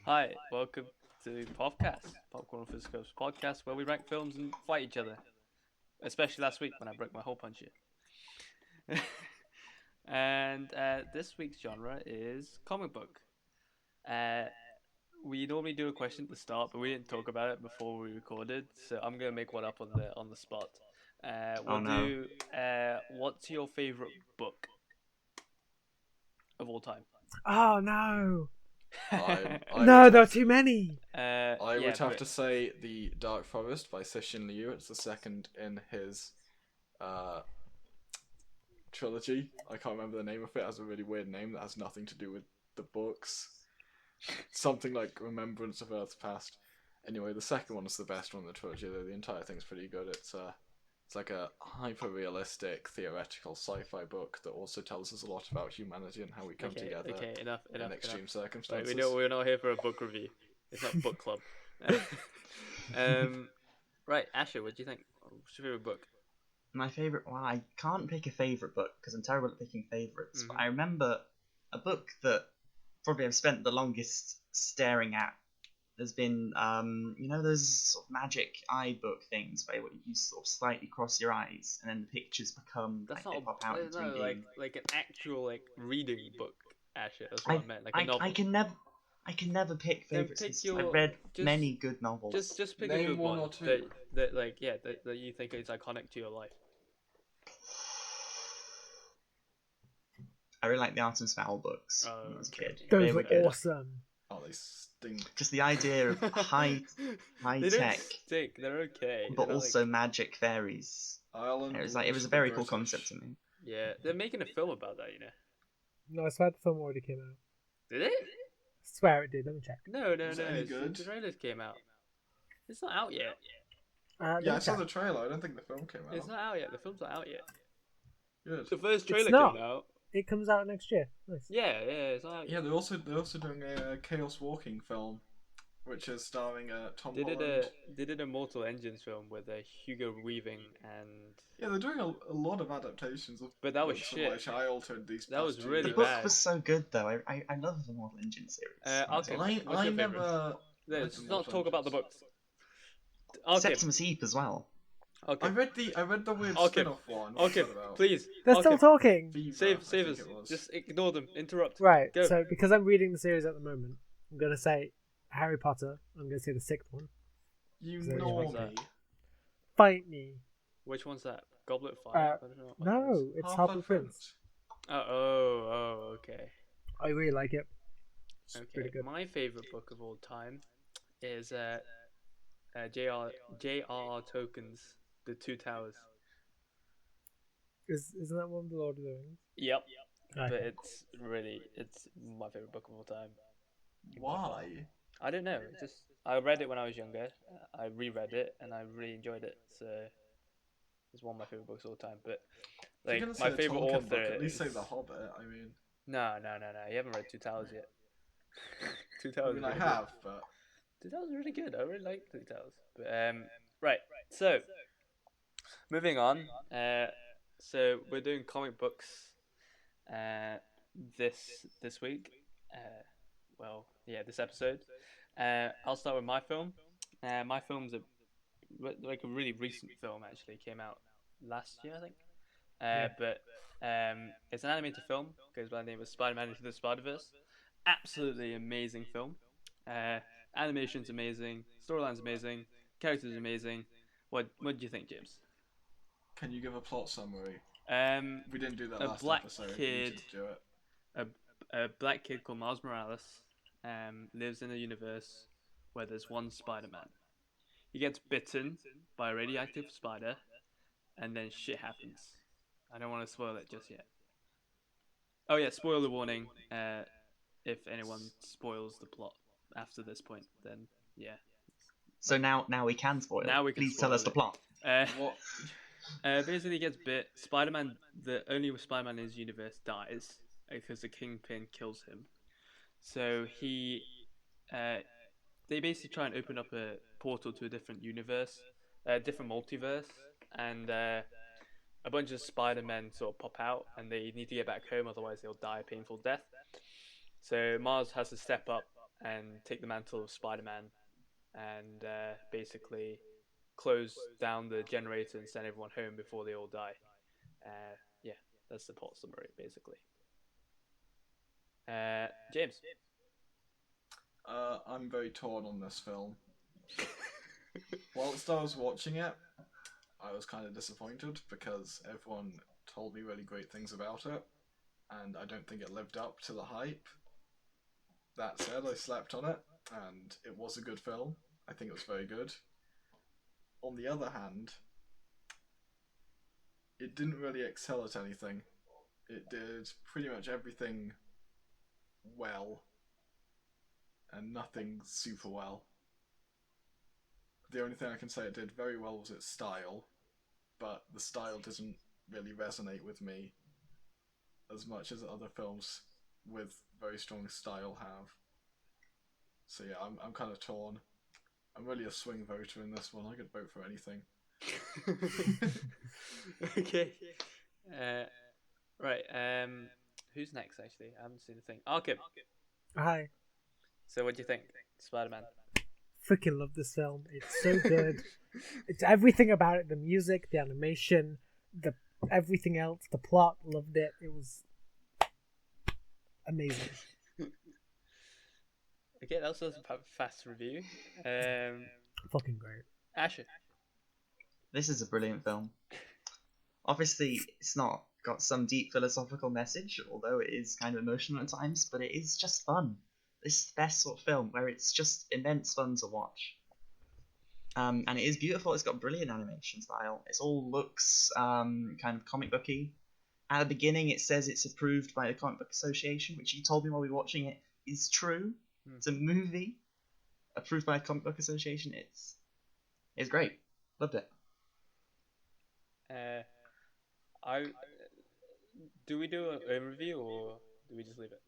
Hi, welcome to podcast Popcorn Physicals podcast, where we rank films and fight each other. Especially last week when I broke my hole punch you. And this week's genre is comic book. Uh, we normally do a question at the start, but we didn't talk about it before we recorded, so I'm gonna make one up on the spot. Oh We'll no. do. What's your favorite book of all time? Oh no! I No, would there are have too many. I Yeah, would have but to say The Dark Forest by Cixin Liu. It's the second in his uh trilogy. I can't remember the name of it. It has a really weird name that has nothing to do with the books. Something like Remembrance of Earth's Past. Anyway, the second one is the best one in the trilogy, though the entire thing's pretty good. It's like a hyper-realistic, theoretical sci-fi book that also tells us a lot about humanity and how we come together okay, enough, in extreme Right, circumstances. we're not here for a book review. It's not book club. Right, Asher, what do you think? What's your favorite book? My favorite one. I can't pick a favorite book because I'm terrible at picking favorites. Mhm. But I remember a book that probably I've spent the longest staring at. There's been, those sort of magic eye book things where you sort of slightly cross your eyes and then the pictures become That's like not they pop out in 3D. like an actual reading book, Asher. That's what I meant, like a novel. I can never pick Then favorites. pick 'Cause your- I've read just- many good novels. Just pick a Name good one one or two. that you think is iconic to your life. I really like the Art and Spell books Oh, when I was a okay. kid. Those They were were good. awesome. Oh, they stink. Just the idea of high They don't tech, stink. They're okay. but They're not, also magic fairies. Ireland. It was a very cool concept to me. yeah, they're making a film about that. No, I swear the film already came out. Did it? I swear it did. Let me check. No. Was it any good? The trailers came out. It's not out yet. Let Yeah, me I saw check. the trailer. I don't think the film came out. It's not out yet. The film's not out yet. Good. The first It's trailer not. came out. It comes out next year. Nice. Yeah, it's not out Yeah, they're also doing a Chaos Walking film, which is starring Tom They Holland. did a Mortal Engines film with Hugo Weaving and Yeah, they're doing a lot of adaptations of. But that was books shit. Which I altered these. That was past 2 really The years. book bad. was so good though. I love the Mortal Engine series. Okay. Well, What's I your never. Let's read the not Mortal talk about the Engines. books. Okay, Septimus Heap as well. okay, I read the weird Okay. spin-off one. What's okay. that about? Please, They're okay. still talking. Fever, Save I think us. it was. Just ignore them. Interrupt. Right. Go. So because I'm reading the series at the moment, I'm gonna say Harry Potter. I'm gonna say the sixth one. You So which one's normie. Fight me. Which one's that? Goblet of Fire. I don't know what that is. No, it's Half-Blood Prince. Oh, okay. I really like it. It's Okay. pretty good. My favorite book of all time is J.R.R. Tolkien's The Two Towers. Isn't that one of the Lord of the Rings? Yep. Okay. But it's my favorite book of all time. Why? I don't know. I read it when I was younger. I reread it and I really enjoyed it. So it's one of my favorite books of all time. But If you're like gonna my say a favorite Tolkien author book, at least is say The Hobbit. I mean, no. You haven't read Two Towers yet. Two I Towers. mean, is I really have, but good. Two Towers is really good. I really like Two Towers. But right. So moving on. So we're doing comic books. This week. This episode. I'll start with my film. My film's a really recent film. Actually, came out last year, I think. But it's an animated film. Goes by the name of Spider-Man Into the Spider-Verse. Absolutely amazing film. Animation's amazing. Storyline's amazing. Characters amazing. What do you think, James? can you give a plot summary? We didn't do that A last black episode. kid- We need to do it. A black kid called Miles Morales lives in a universe where there's one Spider-Man. He gets bitten by a radioactive spider, and then shit happens. I don't want to spoil it just yet. Oh yeah, spoiler warning. If anyone spoils the plot after this point, then yeah. So now we can spoil. Now we can Please tell spoil us the it. plot. What? Basically he gets bit. Spider-Man, the only Spider-Man in his universe, dies because the Kingpin kills him. So they basically try and open up a portal to a different universe, a different multiverse, and a bunch of Spider-Men sort of pop out, and they need to get back home, otherwise they'll die a painful death. So Mars has to step up and take the mantle of Spider-Man and basically close down the generator and send everyone home before they all die. Yeah, that's the plot summary basically. James. I'm very torn on this film. Whilst I was watching it, I was kind of disappointed because everyone told me really great things about it, and I don't think it lived up to the hype. That said, I slept on it, and it was a good film. I think it was very good. On the other hand, it didn't really excel at anything. It did pretty much everything well, and nothing super well. The only thing I can say it did very well was its style, but the style doesn't really resonate with me as much as other films with very strong style have. So yeah, I'm kind of torn. I'm really a swing voter in this one. I could vote for anything. Okay. Right. Who's next? Actually, I haven't seen the thing. Okay. Hi. So, what do you think, Spider-Man? Freaking love this film. It's so good. It's everything about it, the music, the animation, the everything else, the plot. Loved it. It was amazing. Okay, that was a fast review. Fucking great. Asher. This is a brilliant film. Obviously, it's not got some deep philosophical message, although it is kind of emotional at times, but it is just fun. This is the best sort of film where it's just immense fun to watch. And it is beautiful. It's got brilliant animation style. It all looks kind of comic booky. At the beginning, it says it's approved by the Comic Book Association, which you told me while we were watching it is true. It's a movie approved by the Comic Book Association. It's great. Loved it. Do we do an overview or do we just leave it?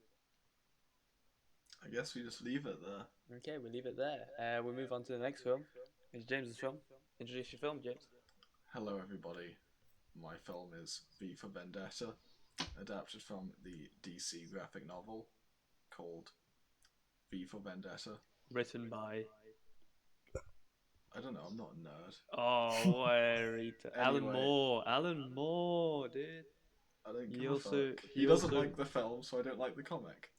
I guess we just leave it there. Okay, we leave it there. We'll move on to the next film. It's James's film. Introduce your film, James. Hello, everybody. My film is V for Vendetta, adapted from the DC graphic novel called V for Vendetta. Written by. I don't know. I'm not a nerd. Oh, wait. Alan Anyway. Moore. Alan Moore, dude. I don't give He a also- fuck. he He doesn't also- like the film, so I don't like the comic.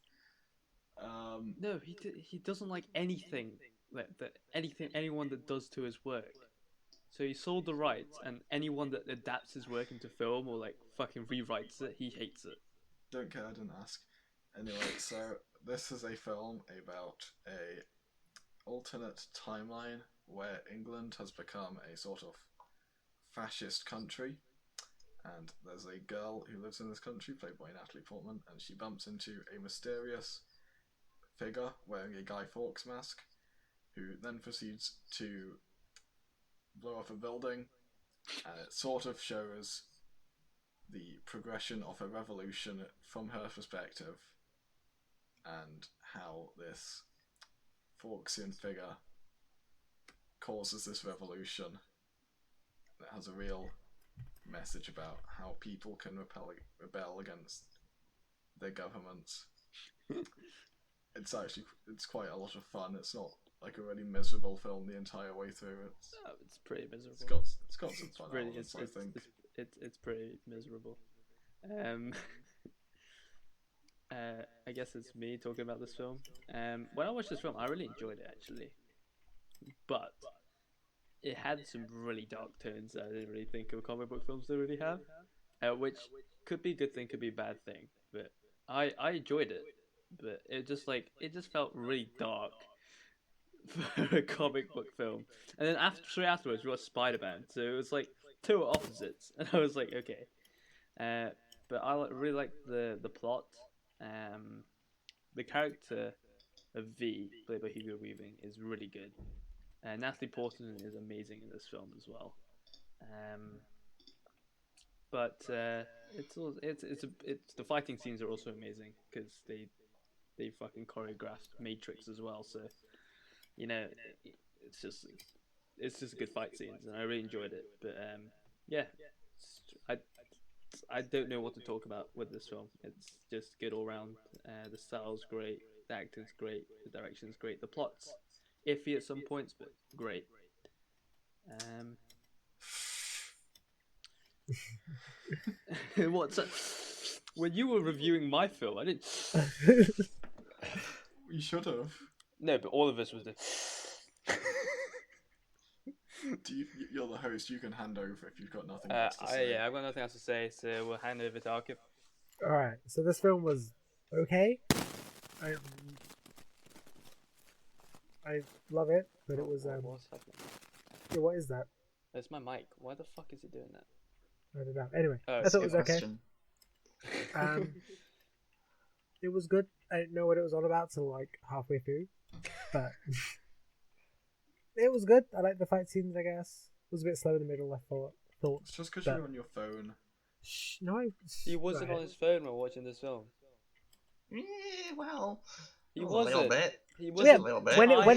No, he doesn't like anything that anything anyone that does to his work. So he sold the rights, and anyone that adapts his work into film or like fucking rewrites it, he hates it. Don't care, I didn't ask. Anyway, so this is a film about a alternate timeline where England has become a sort of fascist country, and there's a girl who lives in this country, played by Natalie Portman, and she bumps into a mysterious figure wearing a Guy Fawkes mask, who then proceeds to blow up a building, and it sort of shows the progression of a revolution from her perspective, and how this Fawkesian figure causes this revolution. It has a real message about how people can rebel against their governments. It's quite a lot of fun. It's not like a really miserable film the entire way through. It's pretty miserable. It's got some fun Really, elements, I think. it's pretty miserable. I guess it's me talking about this film. When I watched this film, I really enjoyed it actually, but it had some really dark tones that I didn't really think of comic book films to really have, which could be a good thing, could be a bad thing. But I enjoyed it, but it just felt really dark for a comic book film. And then straight afterwards, we got Spider-Man, so it was like two opposites, and I was like, okay. But I really like the plot. The character of V, played by Hugo Weaving, is really good. Natalie Portman is amazing in this film as well. But it's the fighting scenes are also amazing because they fucking choreographed Matrix as well. So you know, it's just good fight scenes, and I really enjoyed it. But yeah, I don't know what to talk about with this film. It's just good all round. The style's great. The acting's great. The direction's great. The plot's iffy at some points, but great. What's when you were reviewing my film, I didn't. You should have. No, but all of us was the. You're the host. You can hand over if you've got nothing else to say. Yeah, I've got nothing else to say, so we'll hand over to Arkip. Alright, so this film was okay. I love it, but it was What's happening? yeah, what is that? That's my mic. Why the fuck is it doing that? I don't know. Anyway, Oh, I thought it was Good okay. question. It was good. I didn't know what it was all about till like halfway through, but it was good. I liked the fight scenes. I guess it was a bit slow in the middle. I thought. It's just because But- you're on your phone. Shh, no, He wasn't right. on his phone while watching this film. Well, He a little wasn't. bit. He Yeah, wasn't. a little bit. when I it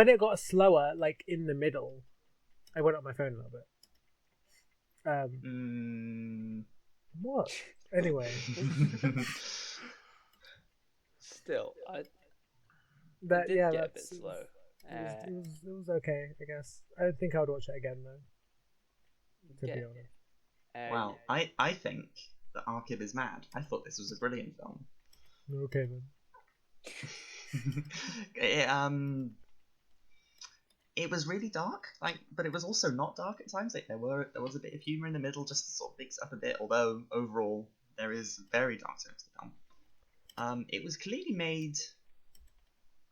did. got slower, like in the middle, I went on my phone a little bit. What? Anyway, Still, I that did yeah, get a bit that's slow. it was okay. I guess I don't think I would watch it again though. To Yeah. be honest. Wow, I think that Arkib is mad. I thought this was a brilliant film. Okay then. It was really dark, but it was also not dark at times. Like there was a bit of humor in the middle, just to sort of mix it up a bit. Although overall, there is very dark tones to the film. It was clearly made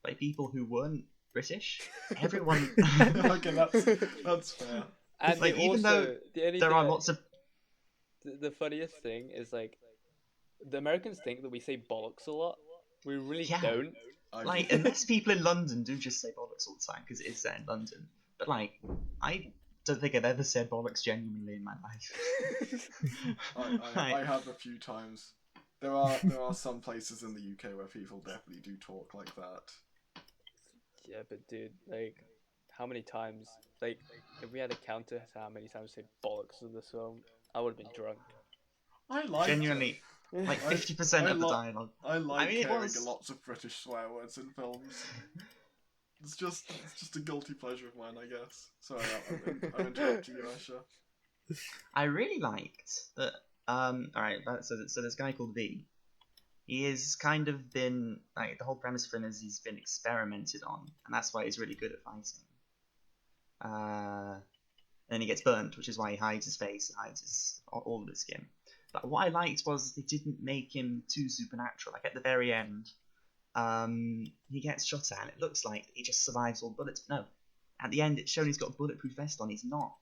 by people who weren't British. Everyone, Okay, that's fair. And like, they even also, though the only there thing are lots of the funniest thing is like the Americans think that we say bollocks a lot. We really Yeah. don't. like unless people in London do just say bollocks all the time because it is set in London. But like, I don't think I've ever said bollocks genuinely in my life. I have a few times. There are some places in the UK where people definitely do talk like that. Yeah, but dude, like, how many times? Like, if we had a counter to how many times we say bollocks in this film, I would have been drunk. I like Genuinely, like 50% of the dialogue. I like mean, it hearing was- lots of British swear words in films. It's just a guilty pleasure of mine, I guess. Sorry, I'm interrupting you, Asha. I really liked that. Alright, so there's a guy called V. He has kind of been like the whole premise for him is he's been experimented on, and that's why he's really good at fighting. Then he gets burnt, which is why he hides his face, hides all of his skin. But what I liked was they didn't make him too supernatural. Like at the very end, he gets shot at, and it looks like he just survives all bullets. But no, at the end it's shown he's got a bulletproof vest on. He's not.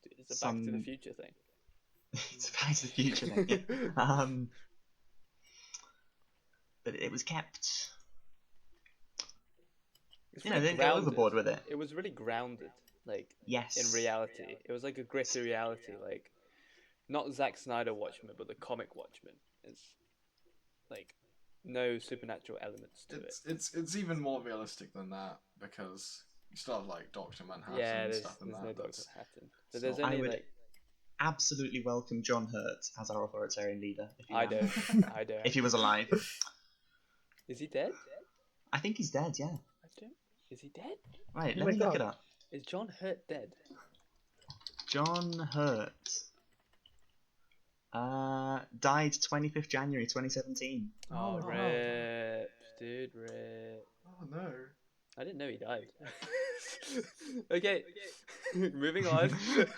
Dude, it's a Back to the Future thing. It's a Back to the Future thing. Yeah. But it was kept. It's You know, really they were overboard grounded. with it. It was really grounded, like Yes. in reality. It was like a gritty reality, like not Zack Snyder Watchmen, but the comic Watchmen. It's like no supernatural elements to it. It's even more realistic than that because you still have like Dr. Manhattan Yeah, and there's stuff in no that. Doctor Manhattan. But so- there's I only would- like Absolutely welcome John Hurt as our authoritarian leader. If he I was- don't. If he was alive. Is he dead? I think he's dead, yeah. I don't. Is he dead? Right, Oh let my me look God. it up. Is John Hurt dead? John Hurt. Died 25th January 2017. Oh, wow. rip, dude, rip. Oh no. I didn't know he died. Okay, moving on.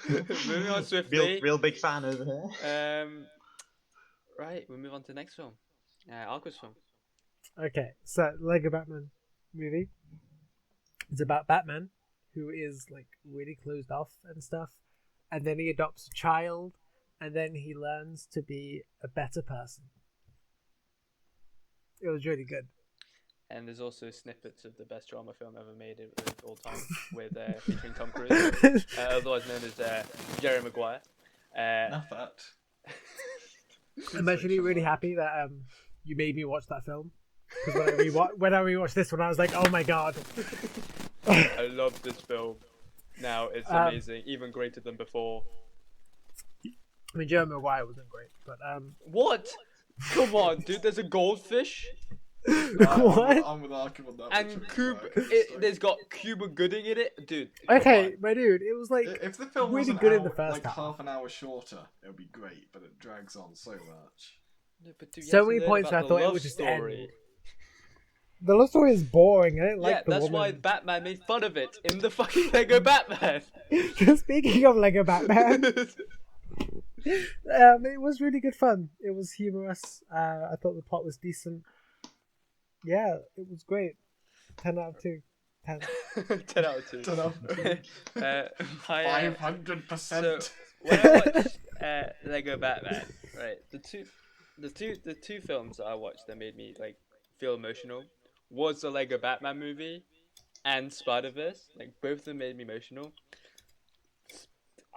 Moving on swiftly. Real big fan over here. Right, we'll move on to the next film. Aqua's film. Okay, so Lego Batman movie. It's about Batman who is like really closed off and stuff, and then he adopts a child, and then he learns to be a better person. It was really good. And there's also snippets of the best drama film ever made of all time, with featuring Tom Cruise, otherwise known as Jerry Maguire. Enough that. I'm actually really happy that you made me watch that film, because when I rewatched this one, I was like, oh my god. I love this film. Now it's amazing, even greater than before. I mean, Jerry Maguire wasn't great, but What? Come on, dude. There's a goldfish. What? I'm with Arkham on that. And there's got Cuba Gooding in it, dude. Okay, my dude, it was like If the film really was good in the first like half. half an hour shorter, it would be great. But it drags on so much. No, but dude, you So have to many learn points about I the thought it love would just story. end. The love story is boring. I didn't Yeah, like the that's woman. why Batman made fun of it in the fucking Lego Batman. Speaking of Lego Batman, it was really good fun. It was humorous. I thought the plot was decent. Yeah, it was great. 10 out of 2. 10. 10 out of 2. 10 out of 2. 500%. So when I watched Lego Batman, right, the two films that I watched that made me like feel emotional was the Lego Batman movie and Spider-Verse. Like both of them made me emotional.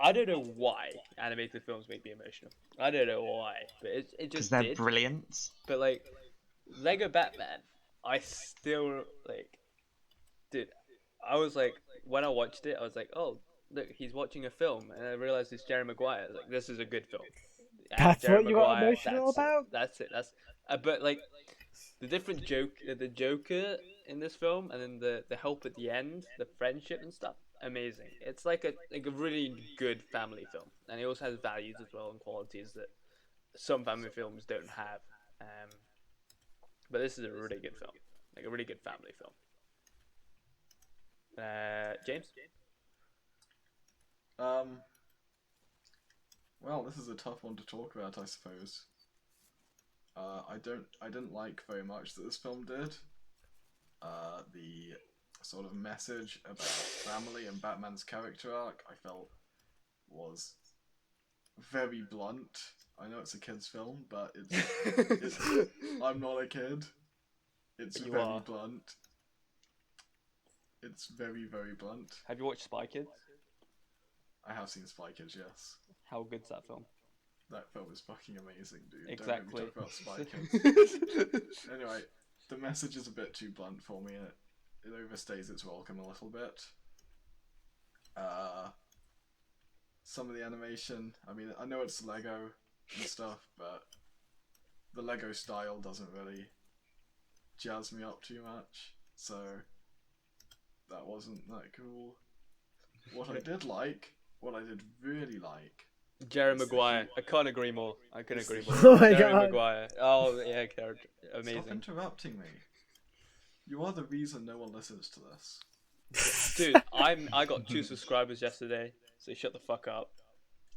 I don't know why animated films make me emotional. I don't know why, but it just Because they're did. brilliant. But like Lego Batman, I still like, dude. I was like, when I watched it, I was like, oh, look, he's watching a film, and I realized it's Jerry Maguire. Like, this is a good film. And That's Jerry what you got Maguire, emotional about? That's it. But like the different the Joker in this film, and then the help at the end, the friendship and stuff, amazing. It's like a really good family film, and it also has values as well and qualities that some family films don't have. But this is a really good film, like a really good family film. James? Well, this is a tough one to talk about, I suppose. I didn't like very much that this film did. The sort of message about family and Batman's character arc, I felt, was very blunt. I know it's a kid's film, but it's I'm not a kid. It's You very are. blunt. It's very, very blunt. Have you watched Spy Kids? I have seen Spy Kids, yes. How good's that film? That film is fucking amazing, dude. Exactly. Don't make me talk about Spy Kids. Anyway, the message is a bit too blunt for me. It overstays its welcome a little bit. Some of the animation, I mean, I know it's Lego and stuff, but the Lego style doesn't really jazz me up too much, so that wasn't that cool. What I did really like, Jerry Maguire. I can't agree more. I can It's agree the- more. Oh my Jerry God. Maguire. Oh yeah, character. Stop Amazing. interrupting me. You are the reason no one listens to this. Dude, I got 2 subscribers yesterday, so shut the fuck up.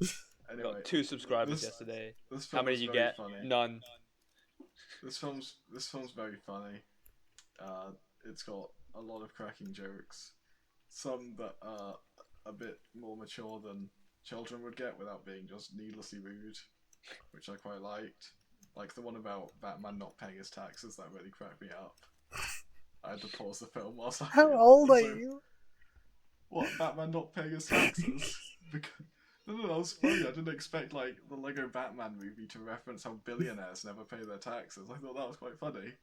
I Anyway, got 2 subscribers this- yesterday. this How film many is did you very get? funny. None. This film's very funny. It's got a lot of cracking jokes. Some that are a bit more mature than children would get without being just needlessly rude, which I quite liked. Like the one about Batman not paying his taxes, that really cracked me up. I had to pause the film whilst I... How old are So- you? What, Batman not paying his taxes? No, that was funny. I didn't expect like the Lego Batman movie to reference how billionaires never pay their taxes. I thought that was quite funny.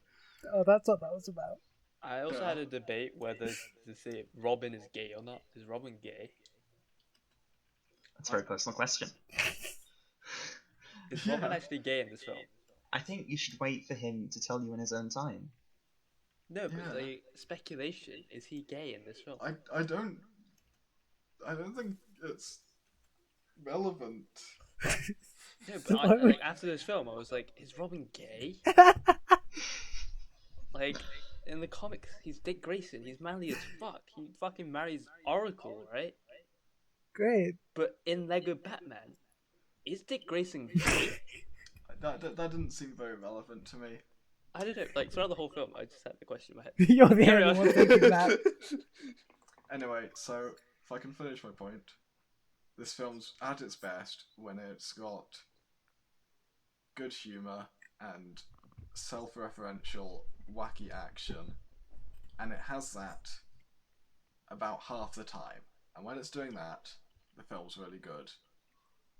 Oh, that's what that was about. I also Yeah. had a debate whether to say if Robin is gay or not. Is Robin gay? That's a very personal question. Is Robin Yeah. actually gay in this film? I think you should wait for him to tell you in his own time. No, but Yeah. like speculation. Is he gay in this film? I don't think it's relevant. No, but Why would- like after this film, I was like, is Robin gay? Like in the comics, he's Dick Grayson. He's manly as fuck. He fucking marries Oracle, right? Great. But in Lego Batman, is Dick Grayson gay? That didn't seem very relevant to me. I don't know. Like throughout the whole film, I just had the question in my head. You're the Carry only on. one thinking that. Anyway, so if I can finish my point, this film's at its best when it's got good humour and self-referential, wacky action, and it has that about half the time. And when it's doing that, the film's really good.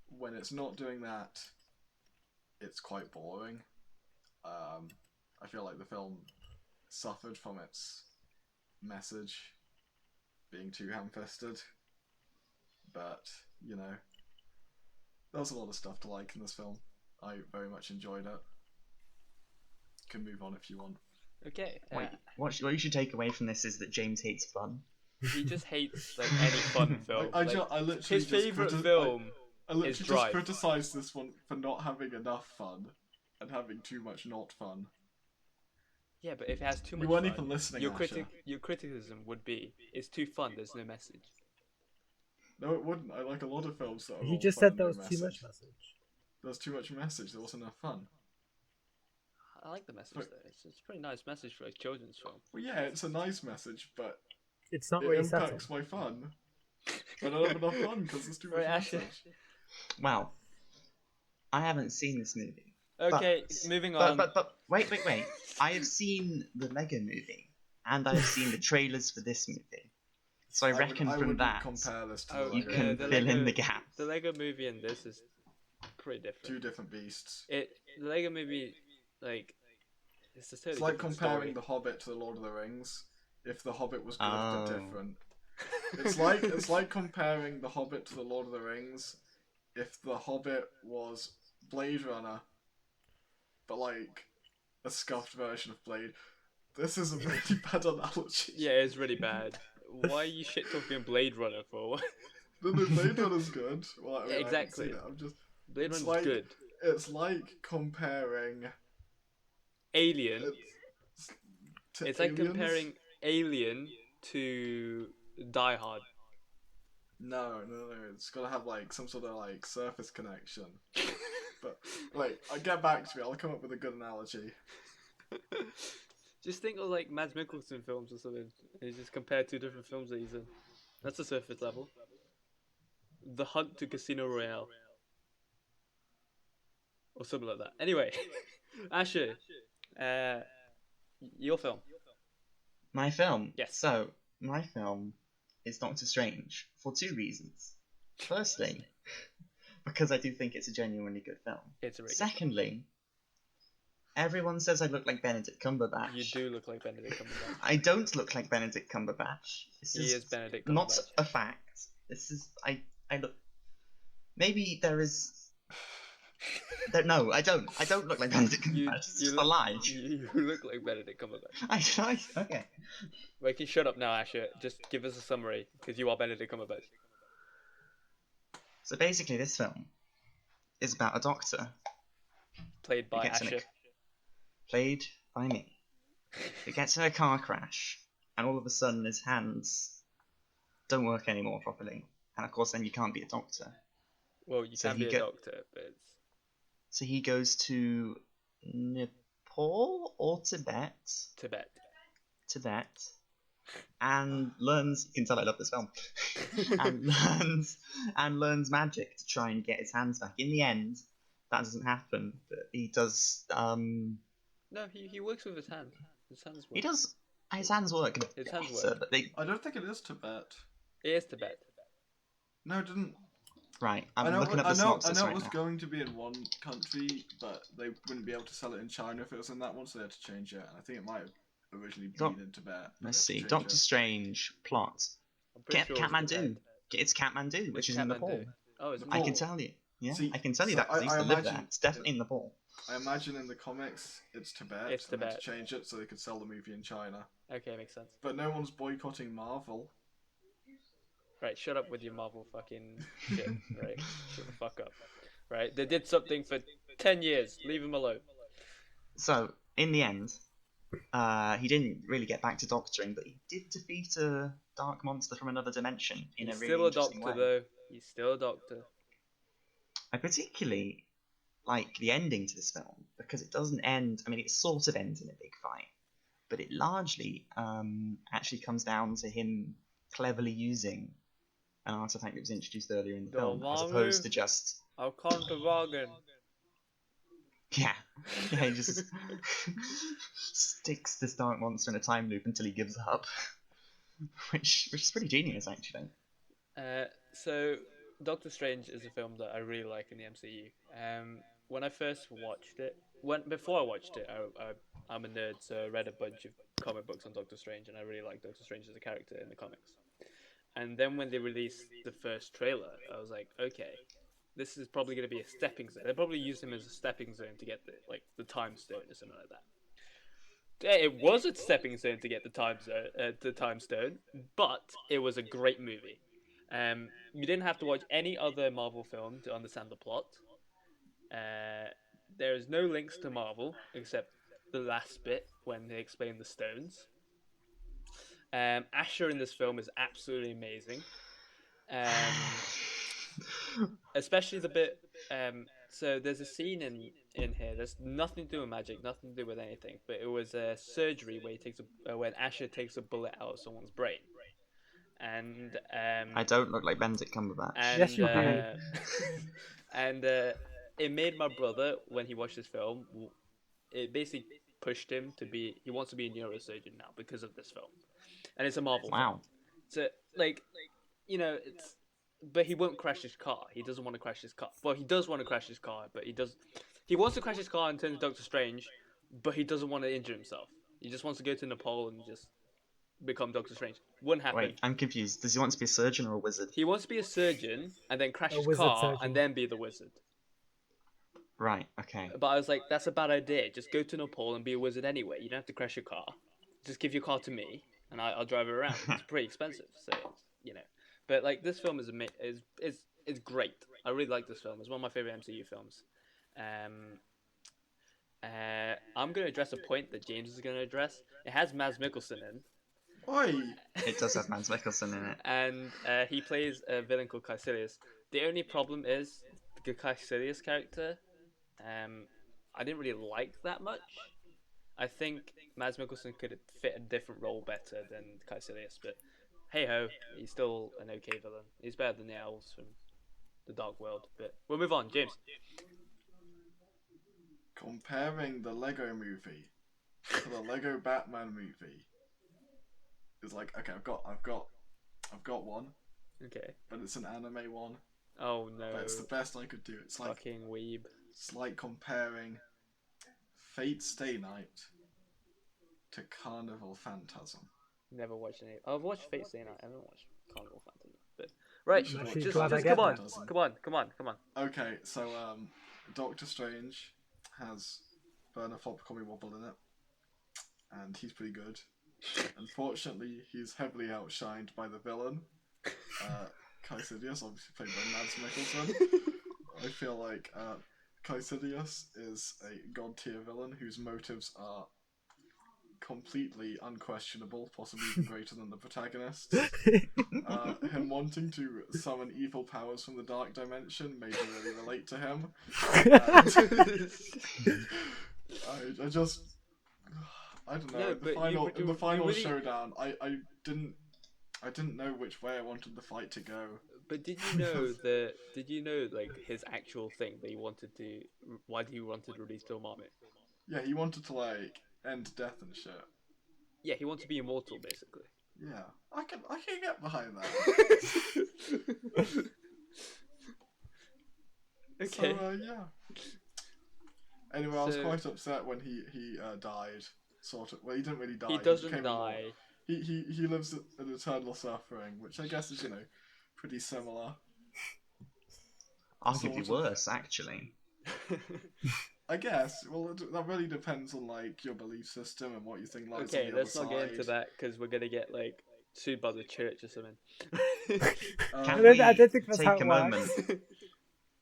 When it's not doing that, it's quite boring. I feel like the film suffered from its message being too ham-fisted, but you know, there's a lot of stuff to like in this film. I very much enjoyed it. Can move on if you want. Okay. What you should take away from this is that James hates fun. He just hates like any fun film. I Like, literally his just favorite film I literally is just Drive. criticized this one for not having enough fun and having too much not fun. Yeah, but if it has too much You weren't fun, even listening, Asher. your criticism would be it's too fun. There's no message. No, it wouldn't. I like a lot of films that are He all just fun said and there no was too much message. message. There was too much message. There wasn't enough fun. I like the message But- though. It's a pretty nice message for a children's film. Well, yeah, it's a nice message, but It's not it really subtle. impacts my fun. I don't have enough fun because there's too much Right, Asher. message. Well, I haven't seen this movie. Okay, moving on. But wait. I have seen the Lego movie, and I have seen the trailers for this movie. So I reckon I from wouldn't that, compare this to Oh, the you Lego can movie. fill in the gaps. The Lego movie and this is pretty different. Two different beasts. The Lego movie, like, it's a totally It's like different comparing story. The Hobbit to The Lord of the Rings. If The Hobbit was good Oh. but different. It's like comparing The Hobbit to The Lord of the Rings. If The Hobbit was Blade Runner, but like a scuffed version of Blade. This is a really bad analogy. Yeah, it's really bad. Why are you shit talking Blade Runner for? No, Blade Runner's good. Well, I mean, Exactly. I haven't seen it. I'm just. Blade It's Runner's like- good. It's like comparing. Alien. To It's like Aliens. comparing Alien to Die Hard. No. It's gotta have like some sort of like surface connection. But like, get back to me. I'll come up with a good analogy. Just think of like Mads Mikkelsen films or something. And just compare two different films that he's in. That's the surface level. The Hunt to Casino Royale. Or something like that. Anyway, Asher, your film. My film. Yes. So my film is Doctor Strange for two reasons. Firstly, because I do think it's a genuinely good film. It's a really good Secondly, everyone says I look like Benedict Cumberbatch. film. You do look like Benedict Cumberbatch. I don't look like Benedict Cumberbatch. This He is Benedict Cumberbatch. not a fact. This is I look. Maybe there is. No, I don't. I don't look like Benedict Cumberbatch. It's just a lie. You look like Benedict Cumberbatch. Okay. Wait, can you shut up now, Asher? Just give us a summary, because you are Benedict Cumberbatch. So basically, this film is about a doctor Played by He gets in Asher. played by me who gets in a car crash, and all of a sudden his hands don't work anymore properly, and of course then you can't be a doctor. Well, you So can he be a get- doctor, but it's... So he goes to Nepal or Tibet, Tibet. and learns. You can tell I love this film. and learns magic to try and get his hands back. In the end, that doesn't happen. But he does. No, he works with his hand. His hands work. He does. His hands work. His hands better, work. But they. I don't think it is Tibet. It is Tibet. No, it didn't. Right. I I'm know. looking up I the know. I synopsis know right it was now. going to be in one country, but they wouldn't be able to sell it in China if it was in that one, so they had to change it. And I think it might have originally been in Tibet. but Let's they see. had to change Doctor it. Strange plot. I'm pretty Get sure it's Kathmandu. Tibet. It's Kathmandu, which It's is in Kathmandu. Nepal. Oh, it's I can Nepal. tell you. Yeah, See, I can tell you so that 'cause I used I to live there. imagine It's definitely in Nepal. I imagine in the comics it's Tibet. It's and they had Tibet. to change it so they could sell the movie in China. Okay, makes sense. But no one's boycotting Marvel. Right, shut up with your Marvel fucking shit. Right, shut the fuck up. Right, they did something for 10 years. Leave them alone. So, in the end, he didn't really get back to doctoring, but he did defeat a dark monster from another dimension in He's a really still a interesting doctor, way. though. He's still a doctor. I particularly like the ending to this film because it doesn't end. I mean, it sort of ends in a big fight, but it largely actually comes down to him cleverly using an artifact that was introduced earlier in the film, as Dormammu. opposed to just I'll come to bargain. yeah, he just sticks this dark monster in a time loop until he gives up, which is pretty genius actually. So, Doctor Strange is a film that I really like in the MCU. When I first watched it, before I watched it, I'm a nerd, so I read a bunch of comic books on Doctor Strange, and I really like Doctor Strange as a character in the comics. And then when they released the first trailer, I was like, okay, this is probably going to be a stepping stone. They probably used him as a stepping stone to get the time stone or something like that. it was a stepping stone to get the time stone, but it was a great movie. You didn't have to watch any other Marvel film to understand the plot. Uh, there is no links to Marvel except the last bit when they explain the stones. Asher in this film is absolutely amazing. Especially the bit. So there's a scene in here. There's nothing to do with magic, nothing to do with anything. But it was a surgery where he takes when Asher takes a bullet out of someone's brain, and I don't look like Benedict Cumberbatch. and Yes, you do. and it made my brother when he watched this film. It basically pushed him to be. He wants to be a neurosurgeon now because of this film, and it's a Marvel film. Wow. So like, it's. But he won't crash his car. He doesn't want to crash his car. Well, he does want to crash his car, but he does. He wants to crash his car and turn to Doctor Strange, but he doesn't want to injure himself. He just wants to go to Nepal and just become Doctor Strange. Wouldn't happen. Wait, I'm confused. Does he want to be a surgeon or a wizard? He wants to be a surgeon and then crash A his wizard car surgeon. and then be the wizard. Right. Okay. But I was like, that's a bad idea. Just go to Nepal and be a wizard anyway. You don't have to crash your car. Just give your car to me and I'll drive it around. It's pretty expensive, so But like this film is great. I really like this film. It's one of my favorite MCU films. I'm going to address a point that James is going to address. It has Mads Mikkelsen in, Oi! It does have Mads Mikkelsen in it. and he plays a villain called Caecilius. The only problem is the Caecilius character. I didn't really like that much. I think Mads Mikkelsen could fit a different role better than Caecilius, but hey ho, he's still an okay villain. He's better than the elves from the Dark World. But we'll move on, James. Comparing the Lego movie to the Lego Batman movie is like, okay, I've got one, Okay. but it's an anime one. Oh no. But it's the best I could do. It's like Fucking weeb. it's like comparing Fate Stay Night to Carnival Phantasm. Never watched any. I've watched Fate Stay Night. I haven't watched Carnival Phantasm. But right, I'm actually just glad I come get on, that. come on. Okay, so Doctor Strange has Bernard Wobble in it, and he's pretty good. Unfortunately, he's heavily outshined by the villain, Caecilius, obviously played by Mads Mikkelsen. I feel like Caecilius is a god tier villain whose motives are completely unquestionable, possibly even greater than the protagonist. Him wanting to summon evil powers from the dark dimension made me really relate to him. I just, I don't know. No, but in the final really... showdown, I didn't know which way I wanted the fight to go. But did you know like his actual thing that he wanted to? Why he wanted to release Dormammu? Yeah, he wanted to like end death and shit. Yeah, he wanted to be immortal, basically. Yeah, I can get behind that. Okay. So, yeah. Anyway, I was So- quite upset when he died. Sort of. Well, he didn't really die. He doesn't became die. immortal. He lives an eternal suffering, which I guess is pretty similar. Arguably Sort of. worse, actually. I guess. Well, that really depends on like your belief system and what you think lies Okay, on the let's other not get into side. that because we're gonna get like sued by the church or something. Can don't- we I don't think that's how take it a moment? works.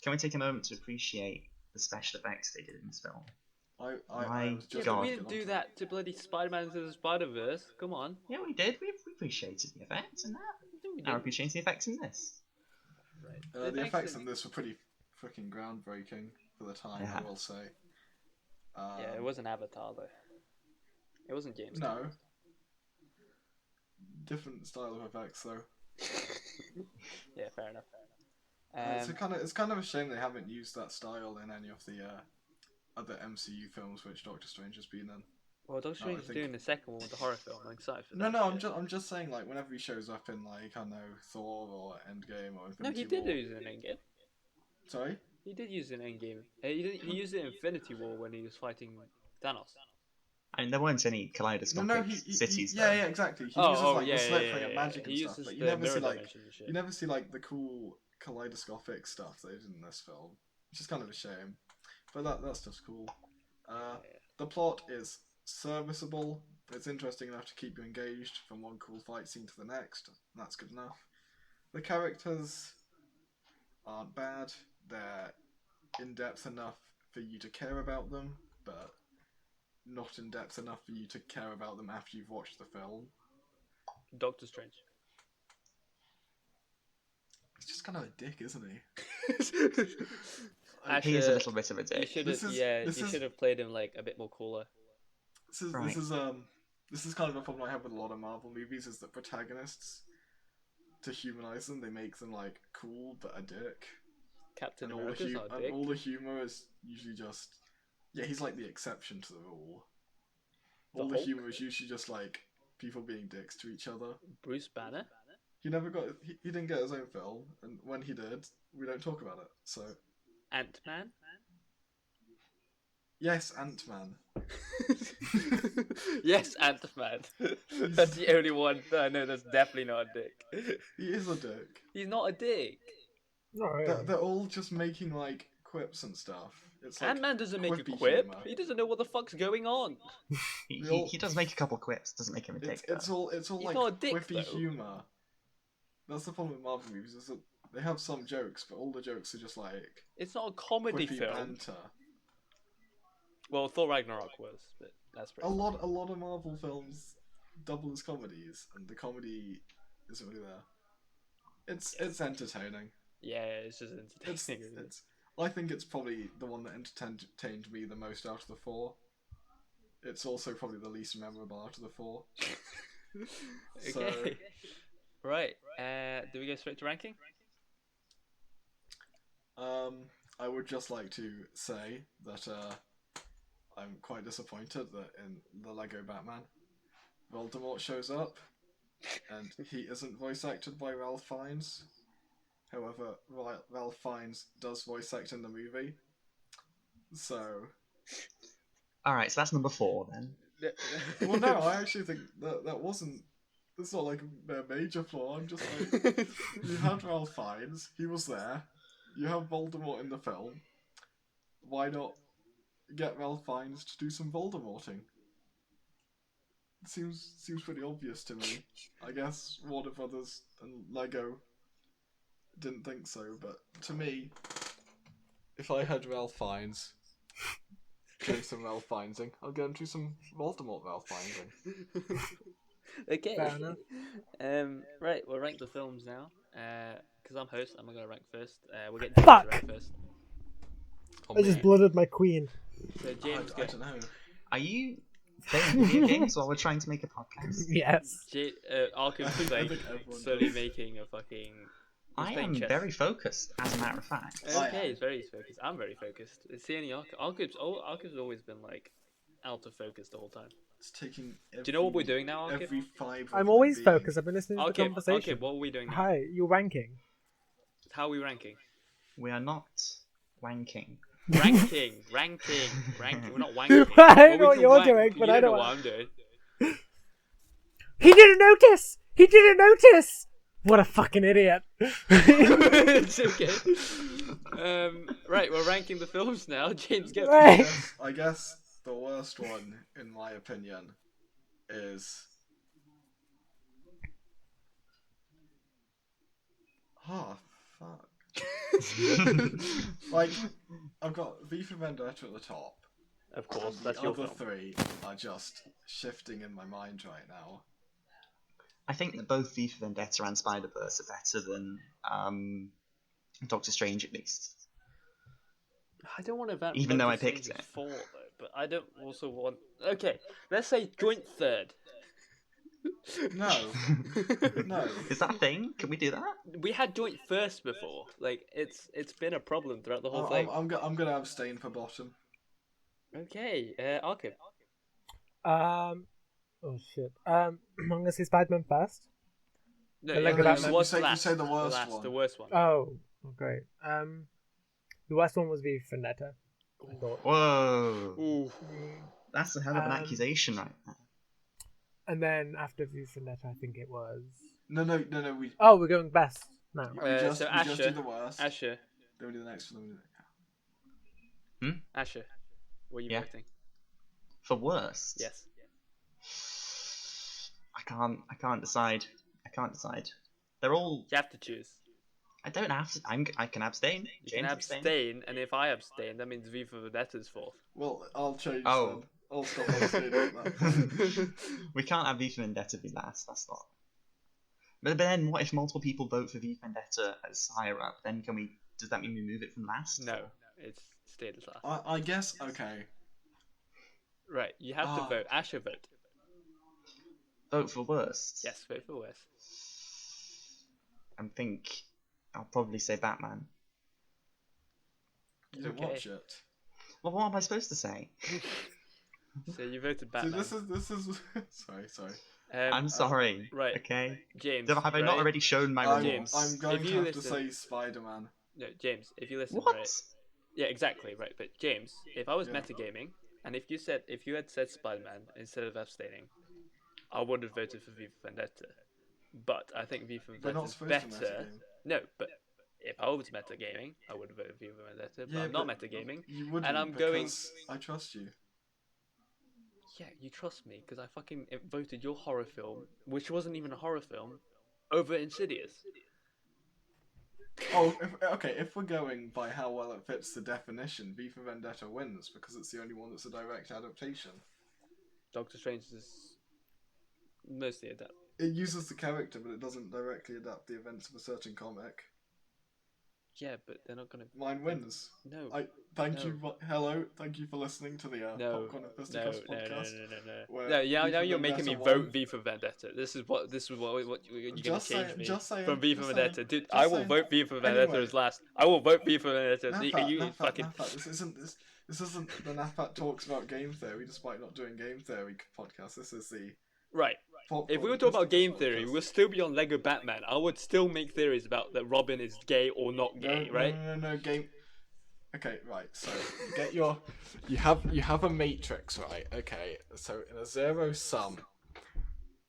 Can we take a moment to appreciate the special effects they did in this film? I My was Yeah, just but God. we gonna didn't get do onto that to bloody Spider-Man into the Spider-Verse. Come on. Yeah, we did. We appreciated the effects in that. No, we Now we're didn't. appreciating the effects in this. The effects in this were pretty freaking groundbreaking for the time, Yeah. I will say. Yeah, it wasn't Avatar though. It wasn't James. No. Cameron. Different style of effects, though. Yeah, fair enough. It's kind of a shame they haven't used that style in any of the other MCU films which Doctor Strange has been in. Well, Doctor Strange is think- doing the second one with the horror film. I'm excited for No, that. no, shit. I'm just saying, like, whenever he shows up in, like, I don't know, Thor or Endgame or No, Infinity he did War. use it in Endgame. Sorry? He did use it in Endgame. He used it in Infinity War when he was fighting Thanos. I mean, there weren't any kaleidoscopic cities. yeah, though. yeah, exactly. He Oh, uses, oh, like, yeah, the slip yeah, ring and yeah, magic He and uses stuff, but the mirror dimension and shit. you never see, like, the cool kaleidoscopic stuff they did in this film, which is kind of a shame. But that's just cool. The plot is serviceable. It's interesting enough to keep you engaged from one cool fight scene to the next. That's good enough. The characters aren't bad. They're in depth enough for you to care about them, but not in depth enough for you to care about them after you've watched the film. Doctor Strange. He's just kind of a dick, isn't he? He is a little bit of a You dick. should have, you should have played him like a bit more cooler. This is kind of a problem I have with a lot of Marvel movies, is that protagonists, to humanize them, they make them like cool but a dick. Captain And America's not a dick. all the humor is usually just, yeah, he's like the exception to the rule. All the Hulk? humor is usually just like people being dicks to each other. Bruce Banner. He never got, he didn't get his own film, and when he did, we don't talk about it. So Ant-Man. yes, Ant-Man. Yes, Ant-Man. That's the only one that I know that's definitely not a dick. He is a dick. He's not a dick. Not really. They're all just making like quips and stuff. It's like Ant-Man doesn't make a quippy quip. humour. He doesn't know what the fuck's going on. He does make a couple quips. Doesn't make him a dick. It's all He's like not a dick, quippy though. humor. That's the problem with Marvel movies, is that they have some jokes, but all the jokes are just like It's not a comedy quippy film. banter. Well, Thor Ragnarok was, but that's pretty. A lot of Marvel films double as comedies, and the comedy isn't really there. It's entertaining. Yeah, it's just entertaining. isn't it? It's I think it's probably the one that entertained me the most out of the four. It's also probably the least memorable out of the four. Okay. Right. Do we go straight to ranking? I would just like to say that I'm quite disappointed that in the Lego Batman, Voldemort shows up, and he isn't voice acted by Ralph Fiennes. However, Ralph Fiennes does voice act in the movie. So, Alright, so that's number 4 then. well, no, I actually think that wasn't. That's not like a major flaw. I'm just like, you had Ralph Fiennes, he was there. You have Voldemort in the film. Why not get Ralph Fiennes to do some Voldemorting? It seems pretty obvious to me. I guess Warner Brothers and Lego didn't think so, but to me, if I had Ralph Fiennes doing some Ralph Fiennesing, I'll get him to some Voldemort Ralph Fiennesing. Okay. Fair enough. Right, we'll rank the films now. Because I'm host, I'm gonna rank first. We'll get James Fuck! to rank first. I just blooded my queen. So James, I don't know. Are you playing video games while we're trying to make a podcast? Yes. Arkham's like think everyone slowly does. making a fucking. he's I playing am chess. very focused, as a matter of fact. I Okay, am. he's very focused. I'm very focused. It's the only Arkham's always been like out of focus the whole time. It's taking. Do you know what we're doing now, Arkham? Every fiber. I'm of always being. focused. I've been listening to the Okay, conversation. what are we doing now? Hi, you're ranking. How are we ranking? We are not wanking. Ranking. We're not wanking. I Well, know we what can you're wank. doing, but You I don't know don't. what I'm doing. He didn't notice. He didn't notice. What a fucking idiot. It's okay. Right, we're ranking the films now. James, go. Right. I guess the worst one, in my opinion, is. Oh, fuck. Like, I've got V for Vendetta at the top. Of course, And that's the your other film. three are just shifting in my mind right now. I think that both V for Vendetta and Spider-Verse are better than Doctor Strange, at least. I don't want to vote. Even though I Doctor picked Strange it. 4 though, but I don't also want. Okay, let's say joint third. No. No. Is that a thing? Can we do that? We had joint first before. Like it's been a problem throughout the whole thing. I'm gonna abstain for bottom. Okay, Arkham. Oh shit. I'm gonna say Spider-Man first. No, The Lego Batman. what's You say last? the worst one. The worst one. Oh, great. The worst one was V for Vendetta. I thought. Whoa. Ooh. That's a hell of an Um, accusation right there. And then after V for Vendetta, I think it was. No. We Oh, we're going best now. just so we just do Asher. the worst. Asher. Then we do the next one. Asher. What are you Yeah. voting? For worst. Yes. I can't decide. I can't decide. They're all. You have to choose. I don't have to. I can abstain. You James can abstain, and if I abstain, that means V for Vendetta's fourth. Well, I'll change Oh. then. I'll stop abstaining at that point. We can't have V for Vendetta be last. That's not. But then, what if multiple people vote for V for Vendetta as higher up? Then can we? Does that mean we move it from last? No, it's stayed as last. I guess, okay. Right, you have to vote. Asher, vote. Vote for worst. Yes, vote for worst. I think I'll probably say Batman. You didn't Okay. watch it. Well, what am I supposed to say? So you voted See, Batman. this is. sorry. I'm sorry. right. Okay. James, Have I not right? already shown my I'm, remorse? I'm going If to you have to listen- say Spider-Man. No, James, if you listen, What? right? Yeah, exactly, right. But James, if I was Yeah. metagaming, and if you had said Spider-Man instead of abstaining, I would have voted for V for Vendetta. But I think V for We're Vendetta not is supposed to better. metagame. No, but if I was metagaming, I would have voted V for Vendetta. But I'm not metagaming. You wouldn't, and I'm going- because I trust you. Yeah, you trust me because I fucking voted your horror film, which wasn't even a horror film, over Insidious. Oh, if we're going by how well it fits the definition, V for Vendetta wins because it's the only one that's a direct adaptation. Doctor Strange is mostly adapt. It uses the character, but it doesn't directly adapt the events of a certain comic. Yeah, but they're not gonna. Mine wins. No. Thank you for listening to the No, Popcorn and no, Fisticuffs no, podcast. no. where No, yeah, V now for you're making me Vendetta vote won. V for Vendetta. This is what you're gonna Just change saying- me just saying- from V for just Vendetta. saying- Dude, just I will saying. vote V for Vendetta Anyway. as last. I will vote V for Vendetta. Nafat, You Nafat, fucking. Nafat, this isn't the Nafat talks about game theory despite not doing game theory podcast. This is the Right. Popcorn If we were and talking about game Fisticuffs theory, podcast. we'll still be on Lego Batman. I would still make theories about that Robin is gay or not gay, right? No, game. Okay, right. So you get your, you have a matrix, right? Okay, so in a zero sum,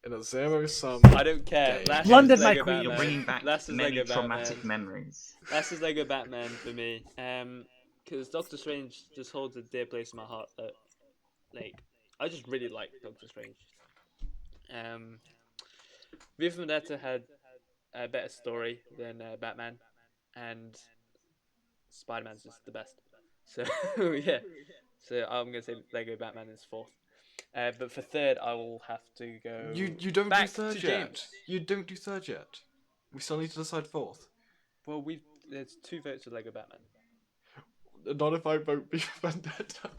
I don't care. Game. Last London, is my Lego queen. Batman. You're bringing back Last is many Lego traumatic Batman. memories. Last is Lego Batman for me. Because Doctor Strange just holds a dear place in my heart. That, like, I just really like Doctor Strange. V for Vendetta had a better story than Batman, and Spider-Man's just the best. So yeah, so I'm gonna say Lego Batman is fourth. But for third, I will have to go. you don't back do third to yet. James. You don't do third yet. We still need to decide fourth. Well, there's 2 votes for Lego Batman. Not if I vote V for Vendetta.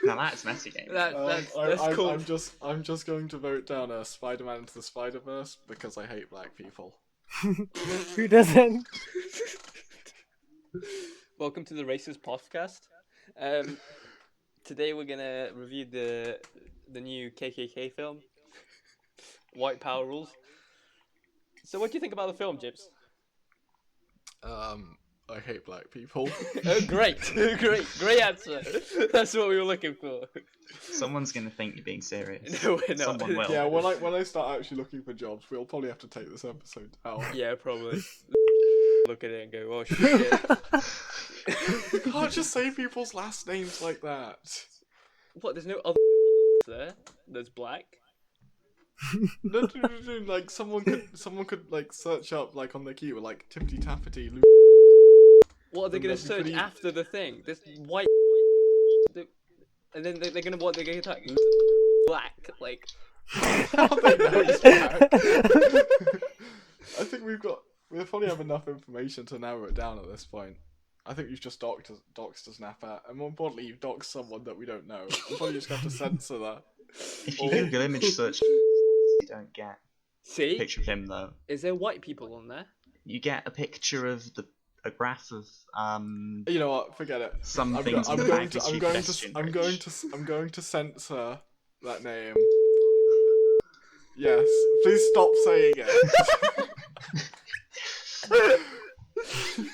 Now that's messy game. That's cool. I'm just going to vote down Spider-Man into the Spider-Verse because I hate black people. Who doesn't? Welcome to the Racist Podcast. Today we're gonna review the new KKK film, White Power Rules. So, what do you think about the film, Jibs? I hate black people. Oh, great, great answer. That's what we were looking for. Someone's gonna think you're being serious. No, we're not. Someone will. Yeah, when I start actually looking for jobs, we'll probably have to take this episode down. Yeah, probably. Look at it and go, oh shit. You can't just say people's last names like that. What? There's no other there. There's black. No, like someone could like search up like on their keyword like Tippity Tappity. What are they Then gonna that'd be search pretty- after the thing? This white. And then they're gonna what? They're gonna type black. Like. How they know it's black? I think we'll probably have enough information to narrow it down at this point. I think you've just doxed us Nafat, and more importantly, you've doxed someone that we don't know. We'll probably just have to censor that. If you Google image search, you don't get a See? picture of him though. Is there white people on there? You get a picture of a graph of You know what? Forget it. some I'm, things I'm in the going to magnitude pedestrian range. I'm going to censor that name. Yes, please stop saying it.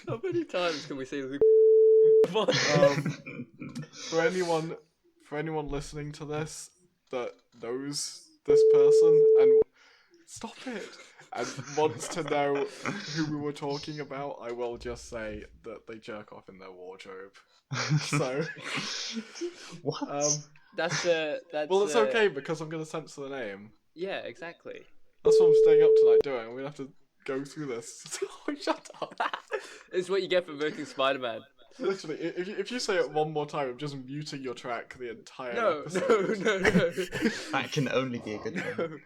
How many times can we say Luke? For anyone listening to this that knows this person and Stop it. And wants to know who we were talking about, I will just say that they jerk off in their wardrobe. So, What? That's well, it's okay because I'm gonna censor the name. Yeah, exactly. That's what I'm staying up tonight doing. I'm gonna have to go through this. Oh, shut up. It's what you get for voting Spider-Man. Literally, if you say it one more time, I'm just muting your track the entire No. episode. That can only be a good thing. No.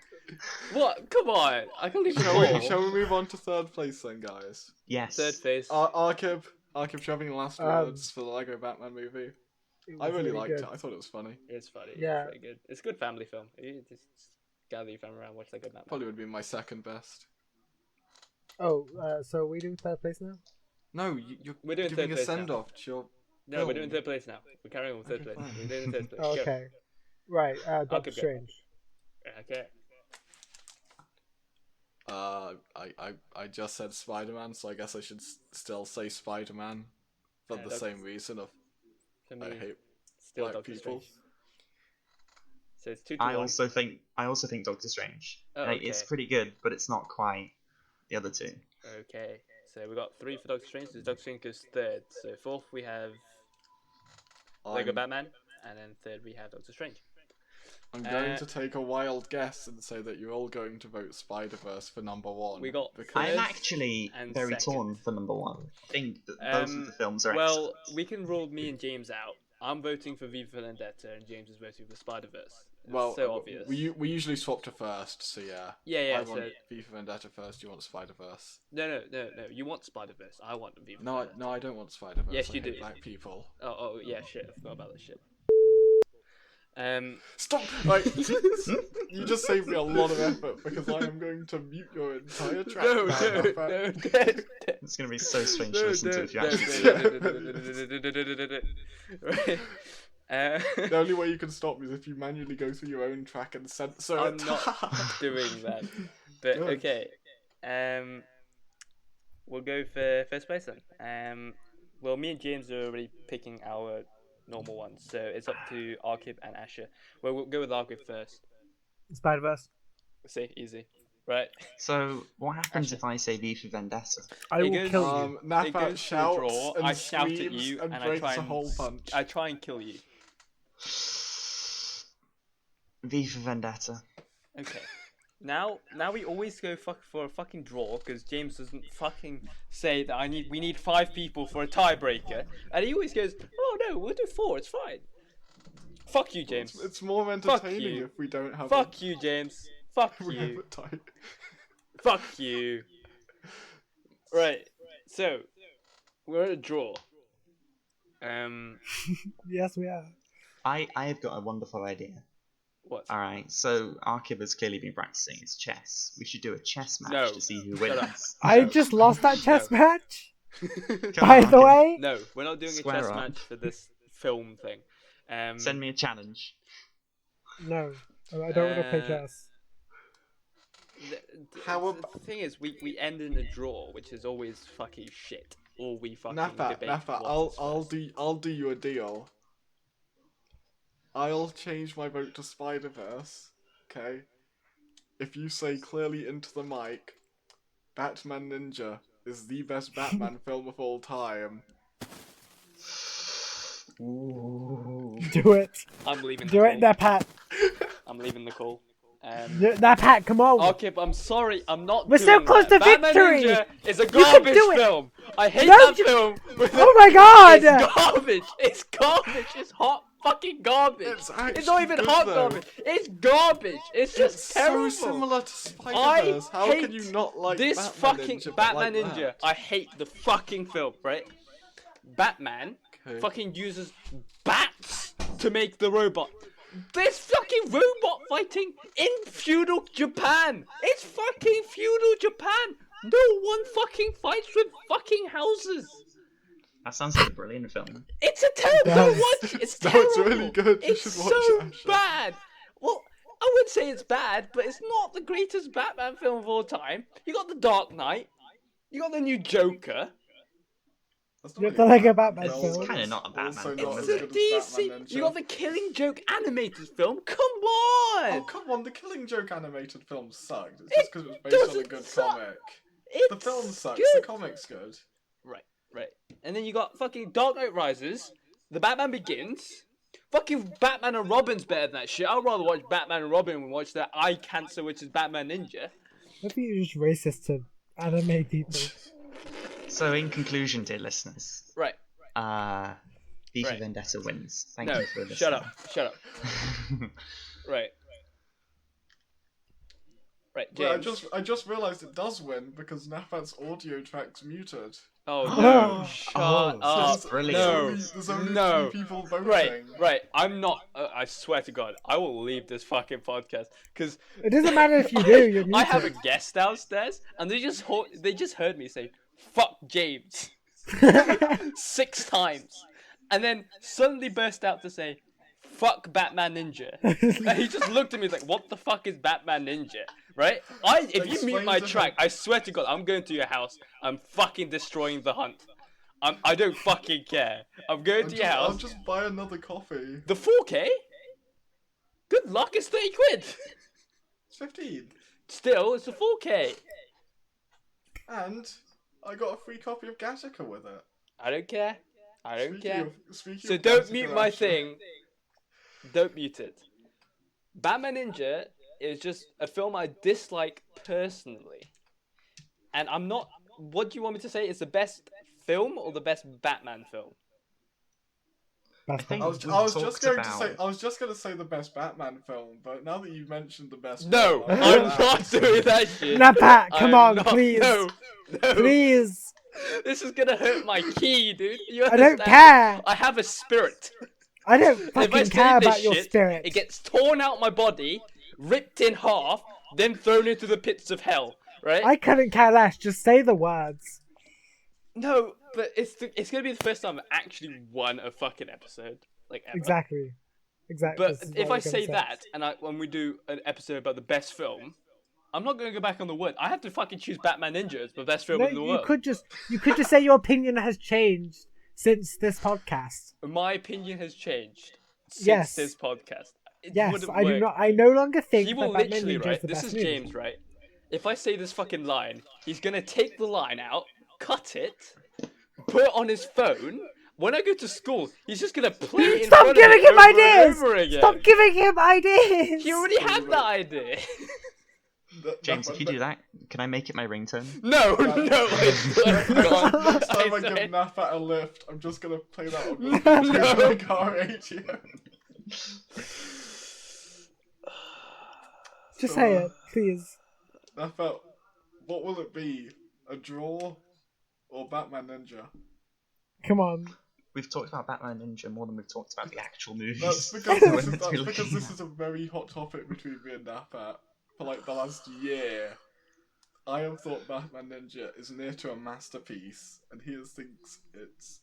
What? Come on! I can't even Shall we move on to third place then, guys? Yes. Third place. Arkib, do you have any last words for the Lego Batman movie? It I was really liked good. it. I thought it was funny. It's funny. Yeah. It's pretty good. It's a good family film. You just gather your family around, watch like a Batman. Probably would be my second best. Oh, so we doing third place now? No, you're We're doing giving third a place send now. off to your No, we're doing film. third place now. We're carrying on with third Okay, place. fine. We're doing third place. Oh, Go. okay. Right, Doctor go. Strange. Okay. I just said Spider-Man, so I guess I should still say Spider-Man for the that's- same reason of For I me, hate still black Doctor people. Strange. So it's 2-1. I also think Doctor Strange. Oh, It's okay. pretty good, but it's not quite the other two. Okay. So we got 3 for Doctor Strange. So Doctor Strange goes third. So fourth we have Lego I'm, Batman, and then third we have Doctor Strange. I'm going to take a wild guess and say that you're all going to vote Spider-Verse for number 1. We got because I'm Third actually and very second. torn for number 1. I think that both of the films are Well, excellent. we can rule me and James out. I'm voting for V for Vendetta, and James is voting for Spider-Verse. It's well, so obvious. we usually swap to first, so yeah. Yeah. I So want V for Vendetta first. You want Spider-Verse? no. You want Spider-Verse. I want V for No, Vendetta. I don't want Spider-Verse. Yes, I you hate do. black people. Oh yeah. Shit. I forgot about that shit. Stop! Like, you just saved me a lot of effort because I am going to mute your entire track. No. It's going to be so strange to listen to if you actually. The only way you can stop me is if you manually go through your own track and censor I'm it. not doing that. But Good. okay. We'll go for first place then. Well, me and James are already picking our normal ones, so it's up to Arkib and Asher. Well, we'll go with Arkib first. Spider-Verse. See, easy. Right. So, what happens if I say V for Vendetta? I It will goes- kill you. It Napa goes to a shouts draw. and I shout at screams you, and and breaks a hole punch. I try and kill you. V for Vendetta. Okay. Now we always go for a fucking draw because James doesn't fucking say that we need 5 people for a tiebreaker, and he always goes, oh no, we'll do 4, it's fine. Fuck you, James. It's more Fuck entertaining you. if we don't have Fuck you, James. Fuck we have you. it tight. Fuck you. Right. So we're at a draw. Yes, we are. I have got a wonderful idea. What? Alright, so Arkib has clearly been practicing his chess. We should do a chess match No. to see who Shut up. wins. I just lost that chess match, Come by on, the Arkib. way. No, we're not doing Square a chess up. match for this film thing. Send me a challenge. No, I don't want to play Uh, chess. The thing is, we end in a draw, which is always fucking shit. Or we fucking Napa, debate. Napa, what I'll do you a deal. I'll change my vote to Spider-Verse, okay? If you say clearly into the mic, Batman Ninja is the best Batman film of all time. Ooh. Do it. I'm leaving. Do the it, call. Napat. I'm leaving the call. Napat, come on. Okay, but I'm sorry, I'm not. We're so doing close that. to Batman victory! Ninja is a can garbage do it! film. I hate No, that film. Oh my god! It's garbage. It's garbage. It's hot fucking garbage. It's It's not actually even good, hot though. garbage. It's garbage. It's just It's terrible. so similar to Spider-Verse. How can you not like this Batman fucking Ninja, but Batman like Ninja? that? I hate the fucking film, right? Batman Okay. fucking uses bats to make the robot. There's fucking robot fighting in feudal Japan. It's fucking feudal Japan. No one fucking fights with fucking houses. That sounds like a brilliant film. It's a terrible. It Don't does. watch it. It's No, terrible. it's really good. You It's should watch so it, Asher. bad. Well, I would say it's bad, but it's not the greatest Batman film of all time. You got The Dark Knight. You got the new Joker. That's You not don't really like a Batman Batman film, film? but Kinda it's not a Batman also film, not is as It's a good as Batman DC. Ninja. You got the Killing Joke animated film. Come Oh on. come on, the Killing Joke animated film sucked. It's It just because it was based on a doesn't good suck. comic. The It's film sucks. good. The comic's good. Right. And then you got fucking Dark Knight Rises, The Batman Begins. Fucking Batman and Robin's better than that shit. I'd rather watch Batman and Robin than watch that eye cancer, which is Batman Ninja. I think you're just racist to anime people. So, in conclusion, dear listeners, Right. V for Right. Vendetta wins. Thank No, you for listening. shut up. Right. Right, Wait, James. I just realised it does win because Nafat's audio track's muted. Oh Oh. no! Shut Oh, up! brilliant. There's only No. 3 people voting. Right. I'm not. I swear to God, I will leave this fucking podcast because It doesn't matter if you do, you're muted. I have a guest downstairs, and they just heard me say "fuck James" 6 times, and then suddenly burst out to say "fuck Batman Ninja," and he just looked at me like, "What the fuck is Batman Ninja?" Right? If you Explain mute my to track, him. I swear to God, I'm going to your house. I'm fucking destroying the hunt. I don't fucking care. I'm going to your I'll house. just buy another coffee. The 4K? Good luck, it's 30 quid. It's 15. Still, it's a 4K. And I got a free copy of Gattaca with it. I don't care. I don't care. Speaking So of don't Gattaca, mute my actually- thing. Don't mute it. Batman Ninja is just a film I dislike personally. And I'm not... What do you want me to say? It's the best film or the best Batman film? I think I was we just talked going about... to say I was just going to say the best Batman film, but now that you've mentioned the best No, film, I'm like not doing that shit. Napat, come I'm on, not- please. No. Please. This is gonna hurt my key, dude. You I don't understand? care. I have a spirit. I don't If I fucking say care this about your shit, spirit. it gets torn out my body, ripped in half, then thrown into the pits of hell. Right? I couldn't care less. Just say the words. No, but it's gonna be the first time I actually won a fucking episode, like ever. Exactly. But this is if what I we're say gonna that, and when we do an episode about the best film, I'm not gonna go back on the word. I have to fucking choose Batman Ninja as the best film No, in the you world. could just say your opinion has changed since this podcast. My opinion has changed since Yes. this podcast. It Yes, wouldn't I do work. not. I no longer think He will that Batman literally, Ninja right? is the This best is movie. James, right? If I say this fucking line, he's gonna take the line out, cut it, put it on his phone. When I go to school, he's just gonna play it in Stop front giving of me him over ideas! and over again. Stop giving him ideas! He already had that idea. James, if you do that, can I make it my ringtone? No, no, I swear to God. Next time I swear- give Nafat a lift, I'm just going to play that on my car radio. Just say it, please. Nafat, what will it be? A draw or Batman Ninja? Come on. We've talked about Batman Ninja more than we've talked about the actual movies. That's because We're this, is, meant to be that's because looking this at. is a very hot topic between me and Nafat for like the last year. I have thought Batman Ninja is near to a masterpiece, and he thinks it's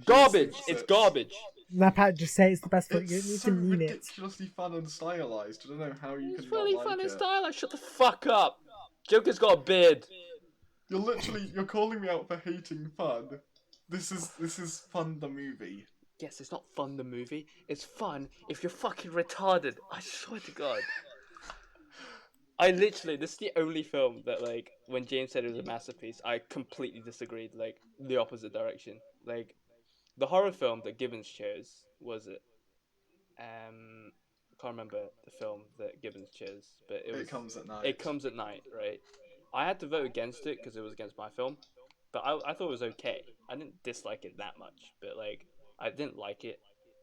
Garbage. thinks It's garbage. Napat, just say it's the best film. You It's need so to mean it. ridiculously fun and stylized. I don't know how you It's can really not like fun and it. stylish. Shut the fuck up. Joker's got a beard. You're calling me out for hating fun. This is fun the movie. Yes, it's not fun, the movie. It's fun if you're fucking retarded. I swear to God. This is the only film that, like, when James said it was a masterpiece, I completely disagreed, like, the opposite direction. Like, the horror film that Gibbons chose, was it? I can't remember the film that Gibbons chose, but It Comes at Night. It Comes at Night, right? I had to vote against it because it was against my film, but I thought it was okay. I didn't dislike it that much, but, like, I didn't like it,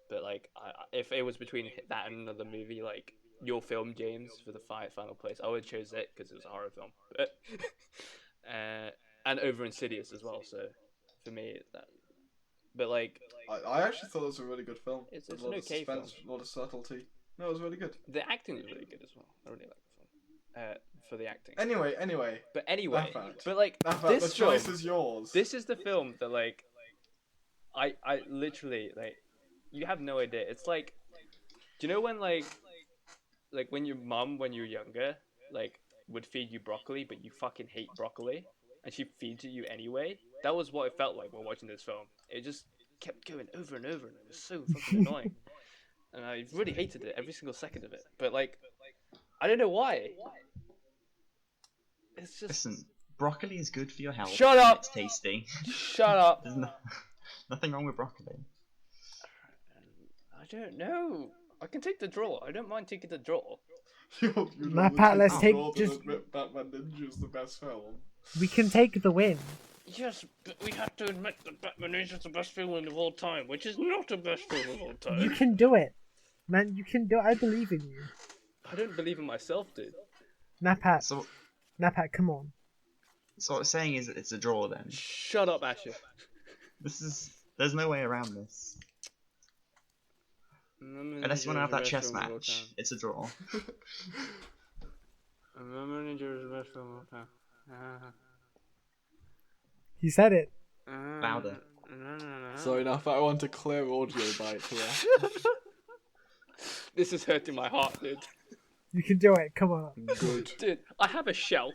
but, like, if it was between that and another movie, like, your film, James, for the final place, I would have chose it because it was a horror film, but and over Insidious as well. So for me, that. But like, I actually thought it was a really good film. It's A an lot of okay film. suspense, a lot of subtlety. No, it was really good. the acting was really good as well. I really like the film for the acting. Anyway, But anyway, Nafat. but like Nafat, this the film, choice is yours. this is the film that like, I literally like, you have no idea. It's like, do you know when like when your mum when you're younger like would feed you broccoli, but you fucking hate broccoli, and she feeds it you anyway, that was what it felt like while watching this film. It just kept going over and over, and it was so fucking annoying. And I really hated it every single second of it. But like, I don't know why. It's just Listen, broccoli is good for your health. Shut and up! It's tasty. shut up. There's nothing wrong with broccoli. I don't know. I can take the draw. I don't mind taking the draw. You're Nah, Pat, let's take just. admit Batman Ninja is the best film. We can take the win. Yes, but we have to admit that Batman is the best film of all time, which is not the best film of all time. You can do it, man. You can do it. I believe in you. I don't believe in myself, dude. Napat, So come on. what I'm saying is that it's a draw then. Shut up, Asher. There's no way around this. Unless you want to have that chess match, it's a draw. Batman Ninja is the best film of all time. He said it. Louder. Sorry, now if I want a clear audio bite here. This is hurting my heart, dude. You can do it. Come on. Good. Dude, I have a shelf.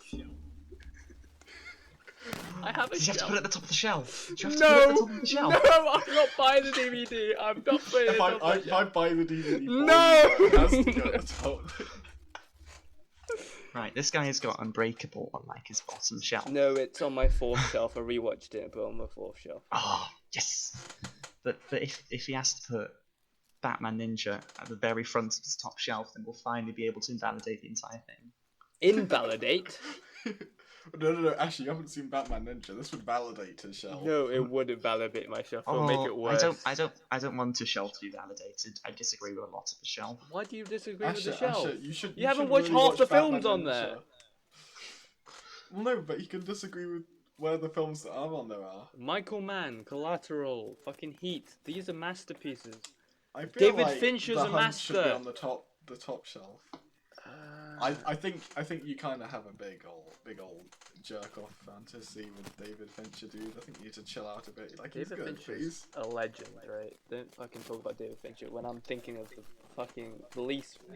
I have a You have to shelf. put it at the top of the shelf. You have to No, put it at the top of the shelf. no, I'm not buying the DVD. I'm not putting it If on the I shelf. buy the DVD, No! it has to go at the top. Right, this guy has got Unbreakable on like his bottom shelf. No, it's on my fourth shelf. I rewatched it and put it on my fourth shelf. Oh, yes. But if he has to put Batman Ninja at the very front of his top shelf, then we'll finally be able to invalidate the entire thing. Invalidate? No. Actually, you haven't seen Batman Ninja. This would validate his shelf. No, it wouldn't validate my shelf. It'll make it worse. I don't want a shelf to be validated. I disagree with a lot of the shelf. Why do you disagree with the Asher, shelf? you haven't should watched really half watch the Batman films on Ninja. there. Well, no, but you can disagree with where the films that are on there are. Michael Mann, Collateral, fucking Heat. These are masterpieces. I feel David like Fincher's the a Hunt should be master. on the top shelf. I think you kind of have a big old jerk off fantasy with David Fincher, dude. I think you need to chill out a bit. Like, he's David good, Fincher's please. a legend, right? Don't fucking talk about David Fincher when I'm thinking of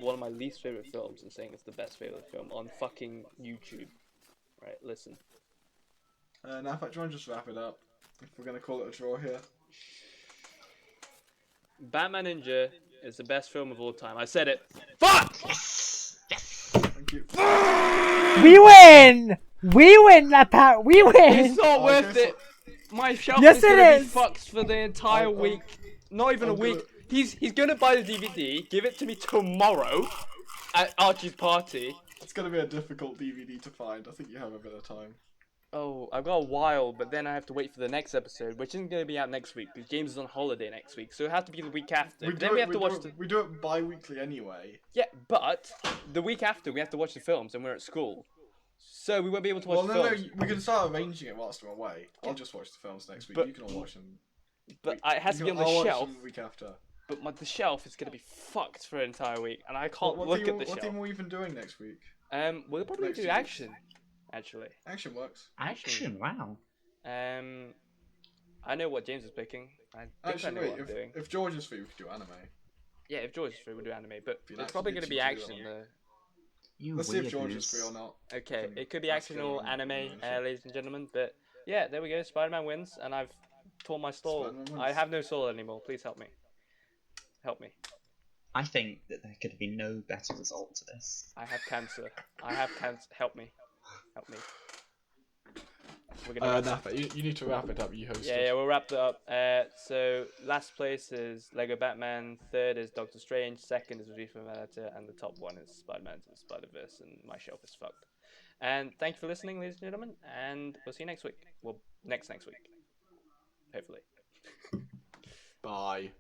one of my least favorite films and saying it's the best favorite film on fucking YouTube. Right, listen. Now, in fact, do you want to just wrap it up? If we're gonna call it a draw here. Batman Ninja is the best film of all time. I said it. Fuck! Thank you. We win! We win, Napat! We win! It's not Okay, worth so- it. My shelf Yes, is it gonna be is. fucked for the entire I'm- week. Not even a I'm week. gonna- He's gonna buy the DVD, give it to me tomorrow at Archie's party. It's gonna be a difficult DVD to find. I think you have a bit of time. Oh, I've got a while, but then I have to wait for the next episode, which isn't gonna be out next week because James is on holiday next week, so it has to be the week after. But then we have to watch we do it bi-weekly anyway. Yeah, but the week after we have to watch the films, and we're at school, so we won't be able to watch the No, films. we can start arranging it whilst we're away. I'll just watch the films next week. But- You can all watch them. But it has to be on the I'll watch shelf. them the week after. But the shelf is gonna be fucked for an entire week, and I can't look at the What shelf. theme are we even doing next week? We'll probably next do week? action, actually. Action works. Action, wow. I know what James is picking. I think I Actually, know wait. what I'm doing. If George is free, we could do anime. Yeah, if George is free, we'll do anime, but Be it's nice probably to gonna do be two action on. though. You Let's see if George is weirdos. free or not. Okay, Can it could be ask action him or and- anime, and shit. ladies and gentlemen. But yeah, there we go. Spider-Man wins, and I've torn my soul. Spider-Man wins. I have no soul anymore. Please help me. Help me. I think that there could be no better result to this. I have cancer. I have cancer. Help me. Help me. We're gonna wrap Napa, you need to wrap it up. You hosted. Yeah, we'll wrap that up. So last place is Lego Batman. Third is Doctor Strange. Second is V for Vendetta, and the top one is Spider-Man to the Spider-Verse. And my shelf is fucked. And thank you for listening, ladies and gentlemen. And we'll see you next week. Well, next week, hopefully. Bye.